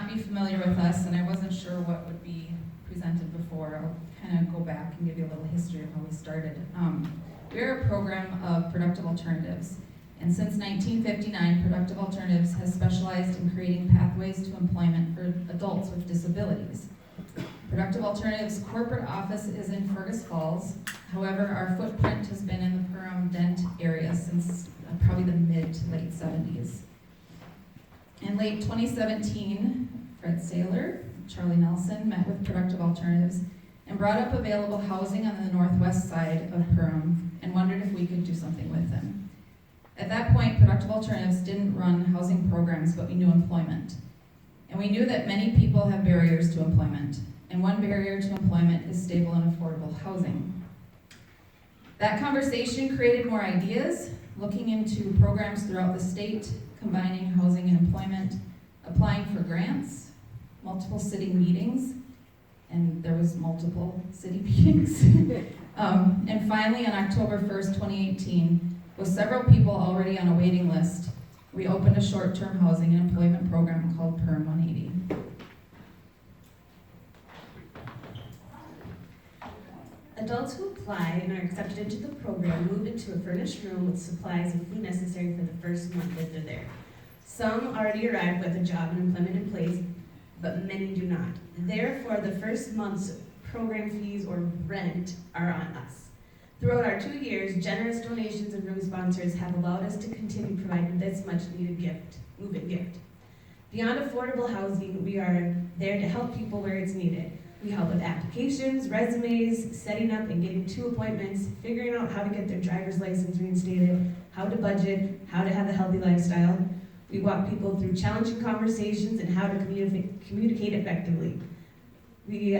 not be familiar with us, and I wasn't sure what would be presented before, I'll kind of go back and give you a little history of how we started. We're a program of productive alternatives, and since 1959, Productive Alternatives has specialized in creating pathways to employment for adults with disabilities. Productive Alternatives' corporate office is in Fergus Falls. However, our footprint has been in the Perham-Dent area since probably the mid to late 70s. In late 2017, Fred Saylor, Charlie Nelson met with Productive Alternatives and brought up available housing on the northwest side of Perham and wondered if we could do something with them. At that point, Productive Alternatives didn't run housing programs, but we knew employment. And we knew that many people have barriers to employment, and one barrier to employment is stable and affordable housing. That conversation created more ideas, looking into programs throughout the state, combining housing and employment, applying for grants, multiple city meetings, and there was multiple city meetings. And finally, on October 1st, 2018, with several people already on a waiting list, we opened a short-term housing and employment program called Perham 180. Adults who apply and are accepted into the program move into a furnished room with supplies and food necessary for the first month that they're there. Some already arrive with a job and employment in place, but many do not. Therefore, the first month's program fees or rent are on us. Throughout our 2 years, generous donations and room sponsors have allowed us to continue providing this much needed move-in gift. Beyond affordable housing, we are there to help people where it's needed. We help with applications, resumes, setting up and getting 2 appointments, figuring out how to get their driver's license reinstated, how to budget, how to have a healthy lifestyle. We walk people through challenging conversations and how to communicate effectively. We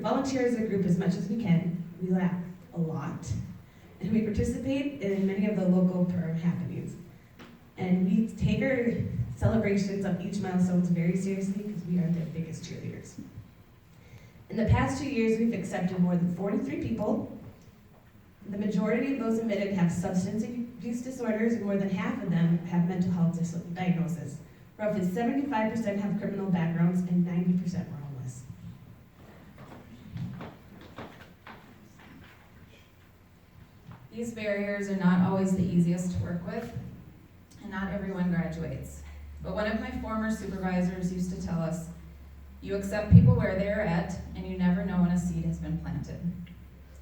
volunteer as a group as much as we can. We laugh a lot. And we participate in many of the local Perham happenings. And we take our celebrations of each milestones very seriously because we are their biggest cheerleaders. In the past 2 years, we've accepted more than 43 people. The majority of those admitted have substance abuse disorders, and more than half of them have mental health diagnoses. Roughly 75% have criminal backgrounds, and 90% were homeless. These barriers are not always the easiest to work with, and not everyone graduates. But one of my former supervisors used to tell us, you accept people where they're at, and you never know when a seed has been planted.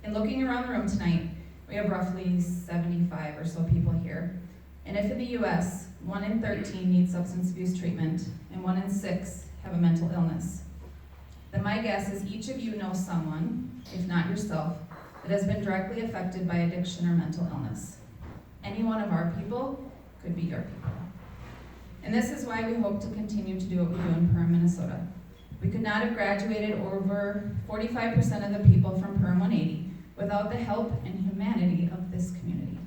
And looking around the room tonight, we have roughly 75 or so people here. And if in the US, 1 in 13 needs substance abuse treatment, and 1 in 6 have a mental illness, then my guess is each of you know someone, if not yourself, that has been directly affected by addiction or mental illness. Any one of our people could be your people. And this is why we hope to continue to do what we do in Perham, Minnesota. We could not have graduated over 45% of the people from Perham 180 without the help and humanity of this community.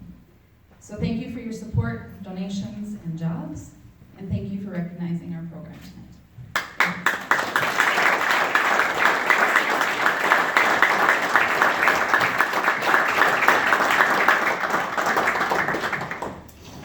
So thank you for your support, donations, and jobs, and thank you for recognizing our program tonight.